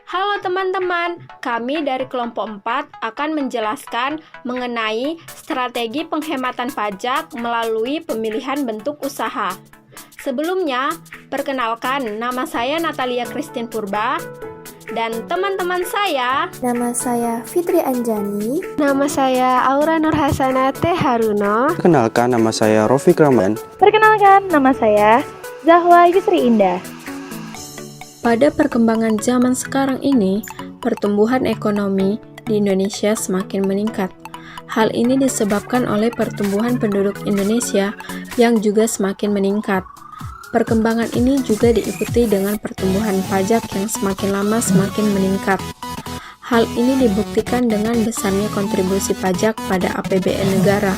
Halo teman-teman, kami dari kelompok 4 akan menjelaskan mengenai strategi penghematan pajak melalui pemilihan bentuk usaha. Sebelumnya, perkenalkan nama saya Natalia Christine Purba dan teman-teman saya. Nama saya Fitri Anjani. Nama saya Aura Nur Hasana T. Haruno. Perkenalkan, nama saya Rofik Rahman. Perkenalkan, nama saya Zahwa Yusri Indah. Pada perkembangan zaman sekarang ini, pertumbuhan ekonomi di Indonesia semakin meningkat. Hal ini disebabkan oleh pertumbuhan penduduk Indonesia yang juga semakin meningkat. Perkembangan ini juga diikuti dengan pertumbuhan pajak yang semakin lama semakin meningkat. Hal ini dibuktikan dengan besarnya kontribusi pajak pada APBN negara.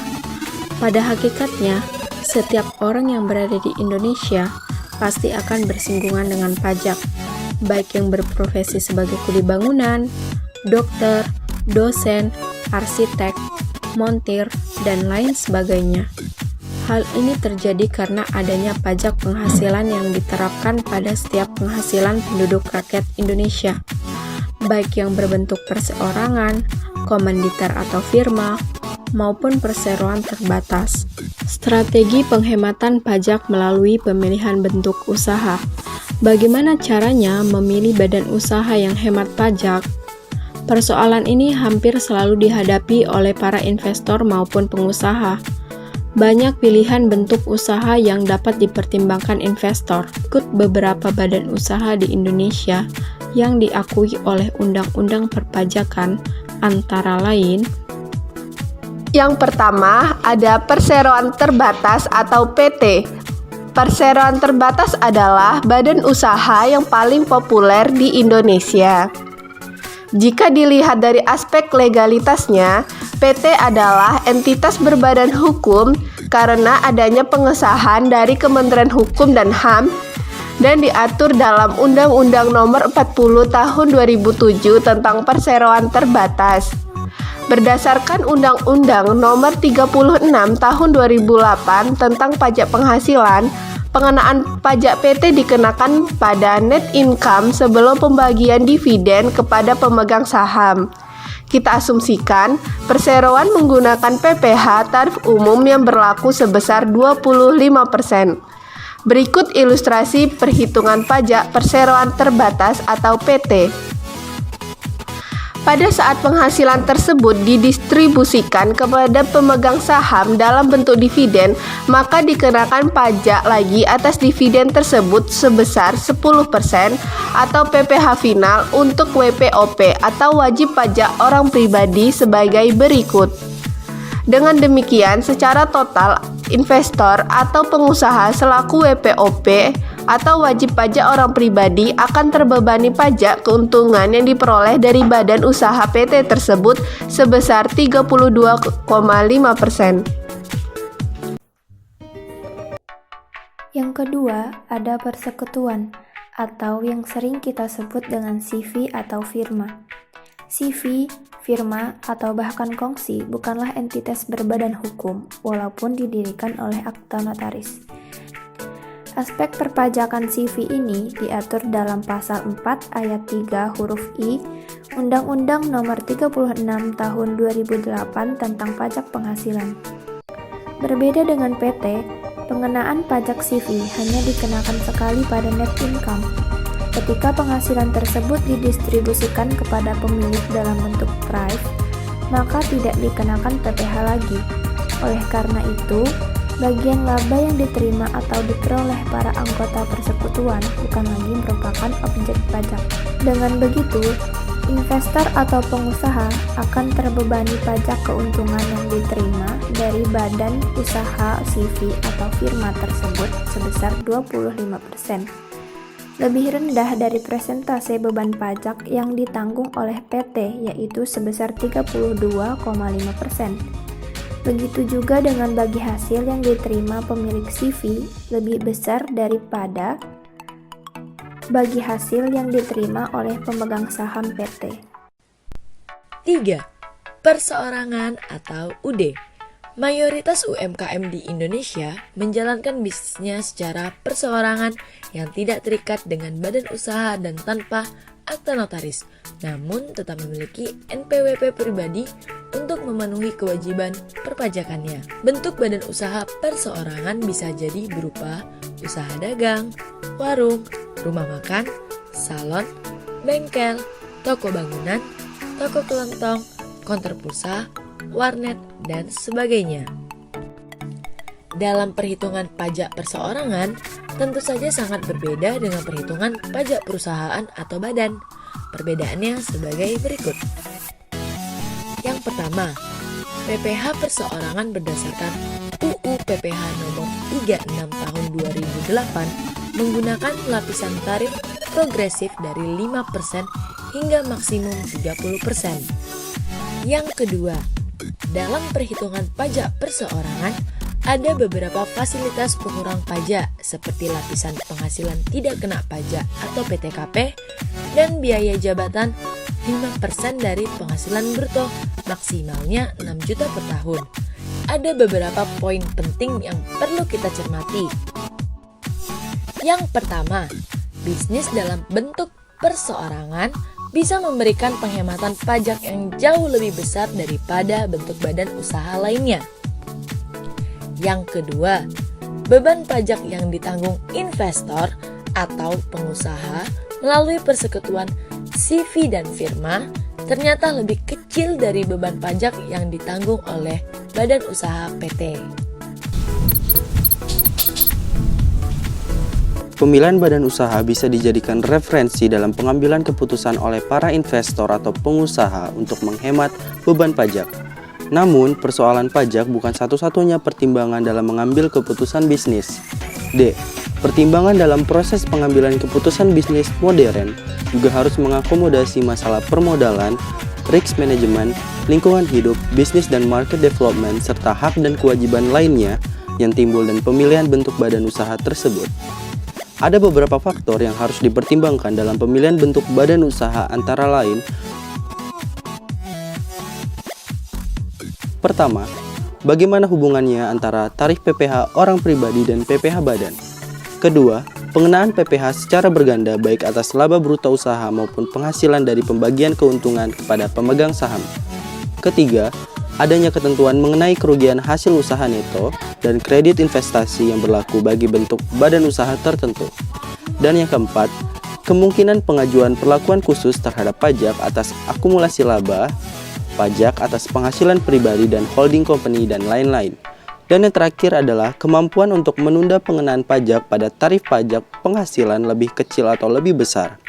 Pada hakikatnya, setiap orang yang berada di Indonesia pasti akan bersinggungan dengan pajak, baik yang berprofesi sebagai kuli bangunan, dokter, dosen, arsitek, montir, dan lain sebagainya. Hal ini terjadi karena adanya pajak penghasilan yang diterapkan pada setiap penghasilan penduduk rakyat Indonesia, baik yang berbentuk perseorangan, komanditer atau firma, maupun perseroan terbatas. Strategi penghematan pajak melalui pemilihan bentuk usaha. Bagaimana caranya memilih badan usaha yang hemat pajak? Persoalan ini hampir selalu dihadapi oleh para investor maupun pengusaha. Banyak pilihan bentuk usaha yang dapat dipertimbangkan investor. Ikut beberapa badan usaha di Indonesia yang diakui oleh Undang-Undang Perpajakan, antara lain: Yang pertama, ada perseroan terbatas atau PT. Perseroan terbatas adalah badan usaha yang paling populer di Indonesia. Jika dilihat dari aspek legalitasnya, PT adalah entitas berbadan hukum karena adanya pengesahan dari Kementerian Hukum dan HAM dan diatur dalam Undang-Undang Nomor 40 Tahun 2007 tentang perseroan terbatas. Berdasarkan Undang-Undang Nomor 36 Tahun 2008 tentang pajak penghasilan, pengenaan pajak PT dikenakan pada net income sebelum pembagian dividen kepada pemegang saham. Kita asumsikan perseroan menggunakan PPh tarif umum yang berlaku sebesar 25%. Berikut ilustrasi perhitungan pajak perseroan terbatas atau PT. Pada saat penghasilan tersebut didistribusikan kepada pemegang saham dalam bentuk dividen, maka dikenakan pajak lagi atas dividen tersebut sebesar 10% atau PPh final untuk WPOP atau wajib pajak orang pribadi sebagai berikut. Dengan demikian, secara total, investor atau pengusaha selaku WPOP atau wajib pajak orang pribadi akan terbebani pajak keuntungan yang diperoleh dari badan usaha PT tersebut sebesar 32,5%. Yang kedua, ada persekutuan atau yang sering kita sebut dengan CV atau firma. CV, firma, atau bahkan kongsi bukanlah entitas berbadan hukum walaupun didirikan oleh akta notaris. Aspek perpajakan CV ini diatur dalam pasal 4 ayat 3 huruf I Undang-Undang Nomor 36 Tahun 2008 tentang pajak penghasilan. Berbeda dengan PT, pengenaan pajak CV hanya dikenakan sekali pada net income. Ketika penghasilan tersebut didistribusikan kepada pemilik dalam bentuk prive, maka tidak dikenakan PPh lagi. Oleh karena itu, bagian laba yang diterima atau diperoleh para anggota persekutuan bukan lagi merupakan objek pajak. Dengan begitu, investor atau pengusaha akan terbebani pajak keuntungan yang diterima dari badan usaha CV atau firma tersebut sebesar 25%. Lebih rendah dari persentase beban pajak yang ditanggung oleh PT, yaitu sebesar 32,5%. Begitu juga dengan bagi hasil yang diterima pemilik CV lebih besar daripada bagi hasil yang diterima oleh pemegang saham PT. 3. Perseorangan atau UD. Mayoritas UMKM di Indonesia menjalankan bisnisnya secara perseorangan yang tidak terikat dengan badan usaha dan tanpa akta notaris, namun tetap memiliki NPWP pribadi untuk memenuhi kewajiban perpajakannya. Bentuk badan usaha perseorangan bisa jadi berupa usaha dagang, warung, rumah makan, salon, bengkel, toko bangunan, toko kelontong, konter pulsa, warnet, dan sebagainya. Dalam perhitungan pajak perseorangan, tentu saja sangat berbeda dengan perhitungan pajak perusahaan atau badan. Perbedaannya sebagai berikut. Yang pertama, PPh perseorangan berdasarkan UU PPh nomor 36 tahun 2008 menggunakan lapisan tarif progresif dari 5% hingga maksimum 30%. Yang kedua, dalam perhitungan pajak perseorangan, ada beberapa fasilitas pengurang pajak seperti lapisan penghasilan tidak kena pajak atau PTKP dan biaya jabatan 5% dari penghasilan bruto, maksimalnya 6 juta per tahun. Ada beberapa poin penting yang perlu kita cermati. Yang pertama, bisnis dalam bentuk perseorangan bisa memberikan penghematan pajak yang jauh lebih besar daripada bentuk badan usaha lainnya. Yang kedua, beban pajak yang ditanggung investor atau pengusaha melalui persekutuan CV dan firma ternyata lebih kecil dari beban pajak yang ditanggung oleh badan usaha PT. Pemilihan badan usaha bisa dijadikan referensi dalam pengambilan keputusan oleh para investor atau pengusaha untuk menghemat beban pajak. Namun, persoalan pajak bukan satu-satunya pertimbangan dalam mengambil keputusan bisnis. D. Pertimbangan dalam proses pengambilan keputusan bisnis modern juga harus mengakomodasi masalah permodalan, risk management, lingkungan hidup, bisnis dan market development, serta hak dan kewajiban lainnya yang timbul dan pemilihan bentuk badan usaha tersebut. Ada beberapa faktor yang harus dipertimbangkan dalam pemilihan bentuk badan usaha antara lain. Pertama, bagaimana hubungannya antara tarif PPh orang pribadi dan PPh badan? Kedua, pengenaan PPh secara berganda baik atas laba bruto usaha maupun penghasilan dari pembagian keuntungan kepada pemegang saham. Ketiga, adanya ketentuan mengenai kerugian hasil usaha neto dan kredit investasi yang berlaku bagi bentuk badan usaha tertentu. Dan yang keempat, kemungkinan pengajuan perlakuan khusus terhadap pajak atas akumulasi laba, pajak atas penghasilan pribadi dan holding company, dan lain-lain. Dan yang terakhir adalah kemampuan untuk menunda pengenaan pajak pada tarif pajak penghasilan lebih kecil atau lebih besar.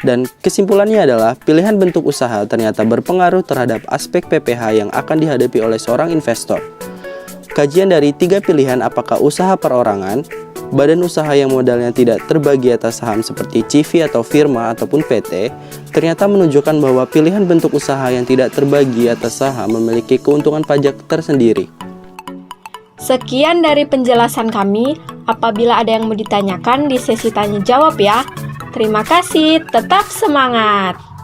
Dan kesimpulannya adalah pilihan bentuk usaha ternyata berpengaruh terhadap aspek PPh yang akan dihadapi oleh seorang investor. Kajian dari 3 pilihan apakah usaha perorangan, badan usaha yang modalnya tidak terbagi atas saham seperti CV atau firma ataupun PT, ternyata menunjukkan bahwa pilihan bentuk usaha yang tidak terbagi atas saham memiliki keuntungan pajak tersendiri. Sekian dari penjelasan kami. Apabila ada yang mau ditanyakan di sesi tanya jawab ya. Terima kasih, tetap semangat!